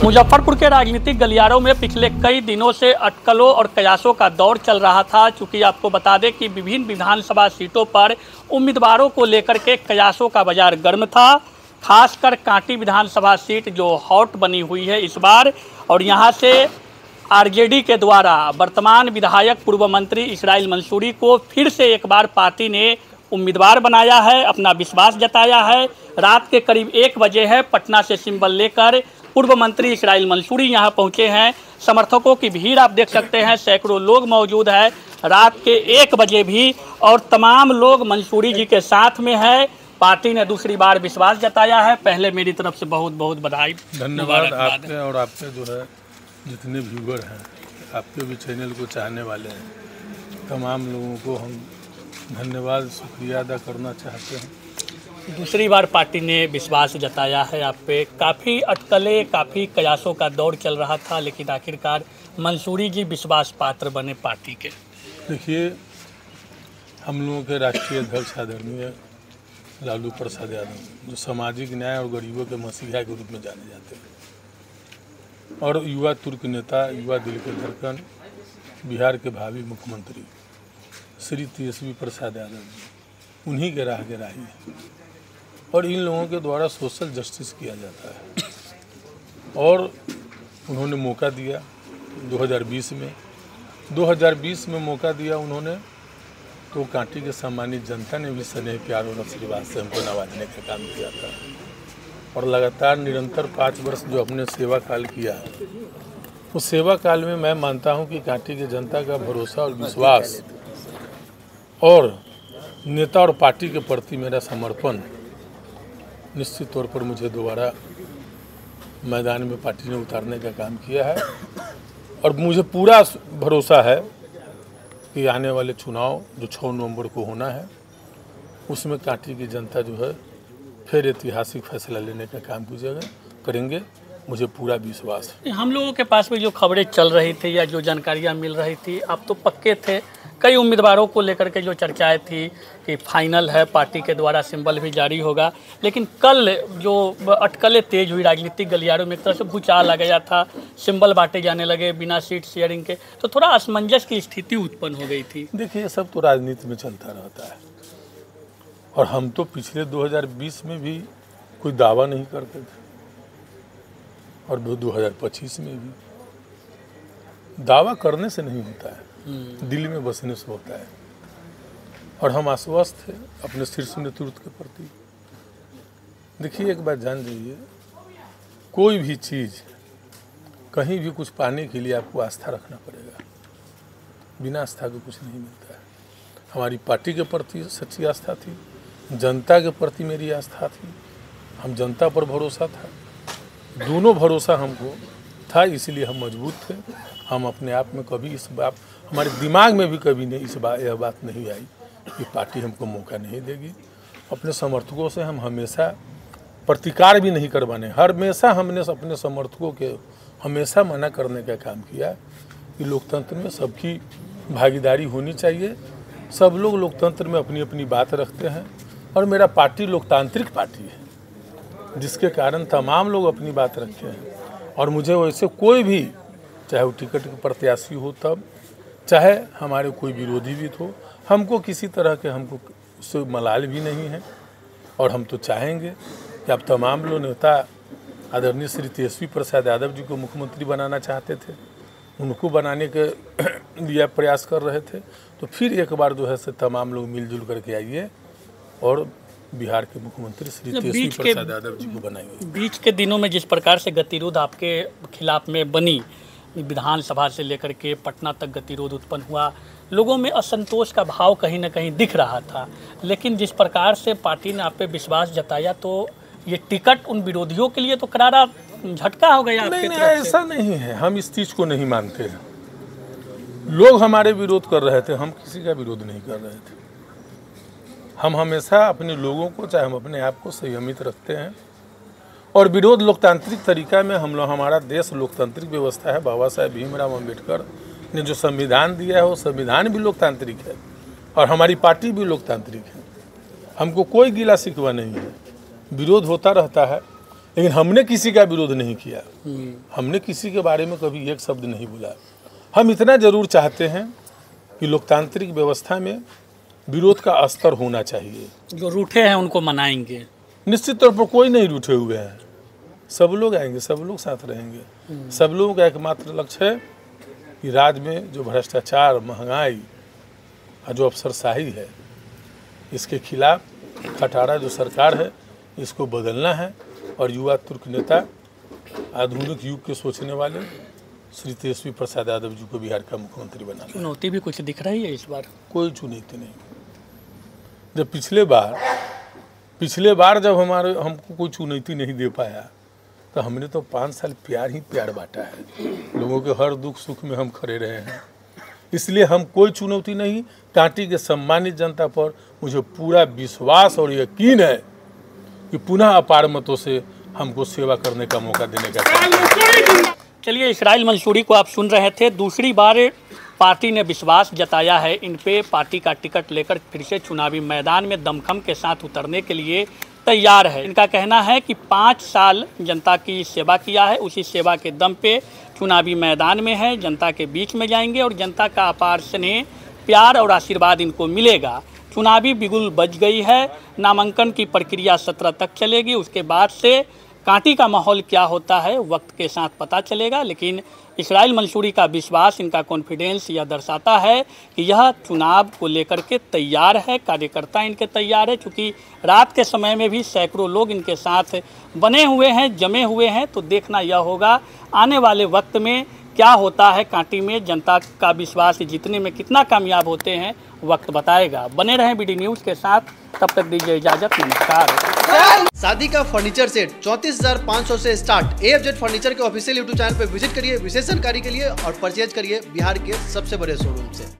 मुजफ्फरपुर के राजनीतिक गलियारों में पिछले कई दिनों से अटकलों और कयासों का दौर चल रहा था। चूंकि आपको बता दें कि विभिन्न विधानसभा सीटों पर उम्मीदवारों को लेकर के कयासों का बाजार गर्म था। खासकर कांटी विधानसभा सीट जो हॉट बनी हुई है इस बार, और यहां से आरजेडी के द्वारा वर्तमान विधायक पूर्व मंत्री इसराइल मंसूरी को फिर से एक बार पार्टी ने उम्मीदवार बनाया है, अपना विश्वास जताया है। रात के करीब 1 बजे है, पटना से सिंबल लेकर पूर्व मंत्री इसराइल मंसूरी यहां पहुंचे हैं। समर्थकों की भीड़ आप देख सकते हैं, सैकड़ों लोग मौजूद हैं रात के 1 बजे भी, और तमाम लोग मंसूरी जी के साथ में है। पार्टी ने दूसरी बार विश्वास जताया है। पहले मेरी तरफ से बहुत बहुत बधाई, धन्यवाद आपके और आपके जो है जितने व्यूवर हैं, आपके भी चैनल को चाहने वाले हैं, तमाम लोगों को हम धन्यवाद शुक्रिया अदा करना चाहते हैं। दूसरी बार पार्टी ने विश्वास जताया है आप पे। काफ़ी अटकलें, काफ़ी कयासों का दौर चल रहा था, लेकिन आखिरकार मंसूरी जी विश्वास पात्र बने पार्टी के। देखिए, हम लोगों के राष्ट्रीय अध्यक्ष आदरणीय लालू प्रसाद यादव, जो सामाजिक न्याय और गरीबों के मसीहा के रूप में जाने जाते हैं, और युवा तुर्क नेता, युवा दिल के धड़कन, बिहार के भावी मुख्यमंत्री श्री तेजस्वी प्रसाद यादव जी, उन्हीं के राह के राही हैं। और इन लोगों के द्वारा सोशल जस्टिस किया जाता है, और उन्होंने मौका दिया 2020 में मौका दिया उन्होंने, तो कांटी के सम्मानित जनता ने भी स्नेह, प्यार और आशीर्वाद से हमको नवाजने का काम किया था। और लगातार निरंतर 5 वर्ष जो अपने सेवा काल किया, उस सेवा काल में मैं मानता हूं कि कांटी की जनता का भरोसा और विश्वास और नेता और पार्टी के प्रति मेरा समर्पण निश्चित तौर पर मुझे दोबारा मैदान में पार्टी ने उतारने का काम किया है। और मुझे पूरा भरोसा है कि आने वाले चुनाव जो 6 नवंबर को होना है, उसमें कांटी की जनता जो है फिर ऐतिहासिक फैसला लेने का काम करेंगे, मुझे पूरा विश्वास है। हम लोगों के पास में जो खबरें चल रही थी या जो जानकारियां मिल रही थी, आप तो पक्के थे, कई उम्मीदवारों को लेकर के जो चर्चाएं थी कि फाइनल है, पार्टी के द्वारा सिंबल भी जारी होगा, लेकिन कल जो अटकलें तेज हुई राजनीतिक गलियारों में, एक तरह से भूचाल आ गया था, सिंबल बांटे जाने लगे बिना सीट शेयरिंग के, तो थोड़ा असमंजस की स्थिति उत्पन्न हो गई थी। देखिए, ये सब तो राजनीति में चलता रहता है, और हम तो पिछले 2020 में भी कोई दावा नहीं करते थे, और 2025 में भी दावा करने से नहीं होता है, दिल में बसने से होता है। और हम आश्वस्त थे अपने शीर्ष नेतृत्व के प्रति। देखिए, एक बात जान लीजिए, कोई भी चीज़ कहीं भी कुछ पाने के लिए आपको आस्था रखना पड़ेगा, बिना आस्था के कुछ नहीं मिलता है। हमारी पार्टी के प्रति सच्ची आस्था थी, जनता के प्रति मेरी आस्था थी, हम जनता पर भरोसा था, दोनों भरोसा हमको था, इसलिए हम मजबूत थे। हम अपने आप में कभी इस बात, हमारे दिमाग में भी कभी नहीं यह बात नहीं आई कि पार्टी हमको मौका नहीं देगी। अपने समर्थकों से हम हमेशा प्रतिकार भी नहीं करवाने, हमेशा हमने अपने समर्थकों के हमेशा मना करने का काम किया कि लोकतंत्र में सबकी भागीदारी होनी चाहिए, सब लोग लोकतंत्र में अपनी अपनी बात रखते हैं, और मेरा पार्टी लोकतांत्रिक पार्टी है, जिसके कारण तमाम लोग अपनी बात रखते हैं। और मुझे वैसे कोई भी, चाहे वो टिकट के प्रत्याशी हो तब, चाहे हमारे कोई विरोधी भी हो, हमको किसी तरह के हमको उससे मलाल भी नहीं है। और हम तो चाहेंगे कि अब तमाम लोग नेता आदरणीय श्री तेजस्वी प्रसाद यादव जी को मुख्यमंत्री बनाना चाहते थे, उनको बनाने के लिए प्रयास कर रहे थे, तो फिर एक बार जो है से तमाम लोग मिलजुल करके आइए और बिहार के मुख्यमंत्री श्री तेजस्वी प्रसाद यादव जी को बनाएंगे। बीच के दिनों में जिस प्रकार से गतिरोध आपके खिलाफ में बनी, विधानसभा से लेकर के पटना तक गतिरोध उत्पन्न हुआ, लोगों में असंतोष का भाव कहीं ना कहीं दिख रहा था, लेकिन जिस प्रकार से पार्टी ने आप पे विश्वास जताया, तो ये टिकट उन विरोधियों के लिए तो करारा झटका हो गया। नहीं, ऐसा नहीं है, हम इस चीज़ को नहीं मानते हैं। लोग हमारे विरोध कर रहे थे, हम किसी का विरोध नहीं कर रहे थे। हम हमेशा अपने लोगों को, चाहे हम अपने आप को संयमित रखते हैं, और विरोध लोकतांत्रिक तरीका में हम लोग, हमारा देश लोकतांत्रिक व्यवस्था है। बाबा साहेब भीमराव अम्बेडकर ने जो संविधान दिया है, वो संविधान भी लोकतांत्रिक है, और हमारी पार्टी भी लोकतांत्रिक है। हमको कोई गिला शिकवा नहीं है, विरोध होता रहता है, लेकिन हमने किसी का विरोध नहीं किया, हमने किसी के बारे में कभी एक शब्द नहीं बोला। हम इतना जरूर चाहते हैं कि लोकतांत्रिक व्यवस्था में विरोध का स्तर होना चाहिए। जो रूठे हैं उनको मनाएंगे। निश्चित तौर पर कोई नहीं रूठे हुए हैं, सब लोग आएंगे, सब लोग साथ रहेंगे। सब लोगों का एकमात्र लक्ष्य है कि राज्य में जो भ्रष्टाचार, महंगाई और जो अफसरशाही है, इसके खिलाफ खटारा जो सरकार है इसको बदलना है। और युवा तुर्क नेता, आधुनिक युग के सोचने वाले श्री तेजस्वी प्रसाद यादव जी को बिहार का मुख्यमंत्री बनाना। चुनौती भी कुछ दिख रही है इस बार? कोई चुनौती नहीं। जब पिछले बार जब हमको कोई चुनौती नहीं दे पाया तो हमने तो 5 साल प्यार ही प्यार बांटा है। लोगों के हर दुख सुख में हम खड़े रहे हैं, इसलिए हम कोई चुनौती नहीं। कांटी के सम्मानित जनता पर मुझे पूरा विश्वास और यकीन है कि पुनः अपार मतों से हमको सेवा करने का मौका देने का। चलिए, इसराइल मंसूरी को आप सुन रहे थे। दूसरी बार पार्टी ने विश्वास जताया है इन पे। पार्टी का टिकट लेकर फिर से चुनावी मैदान में दमखम के साथ उतरने के लिए तैयार है। इनका कहना है कि 5 साल जनता की सेवा किया है, उसी सेवा के दम पे चुनावी मैदान में है, जनता के बीच में जाएंगे और जनता का अपार स्नेह, प्यार और आशीर्वाद इनको मिलेगा। चुनावी बिगुल बज गई है। नामांकन की प्रक्रिया 17 तक चलेगी। उसके बाद से कांटी का माहौल क्या होता है वक्त के साथ पता चलेगा। लेकिन इसराइल मंसूरी का विश्वास, इनका कॉन्फिडेंस यह दर्शाता है कि यह चुनाव को लेकर के तैयार है, कार्यकर्ता इनके तैयार है। क्योंकि रात के समय में भी सैकड़ों लोग इनके साथ बने हुए हैं, जमे हुए हैं। तो देखना यह होगा आने वाले वक्त में क्या होता है। कांटी में जनता का विश्वास जीतने में कितना कामयाब होते हैं, वक्त बताएगा। बने रहें BD न्यूज़ के साथ, तब तक दीजिए इजाजत, नमस्कार। शादी का फर्नीचर सेट 34,500 से स्टार्ट। AFZ फर्नीचर के ऑफिशियल YouTube चैनल पर विजिट करिए विशेष जानकारी के लिए और परचेज करिए बिहार के सबसे बड़े शोरूम से।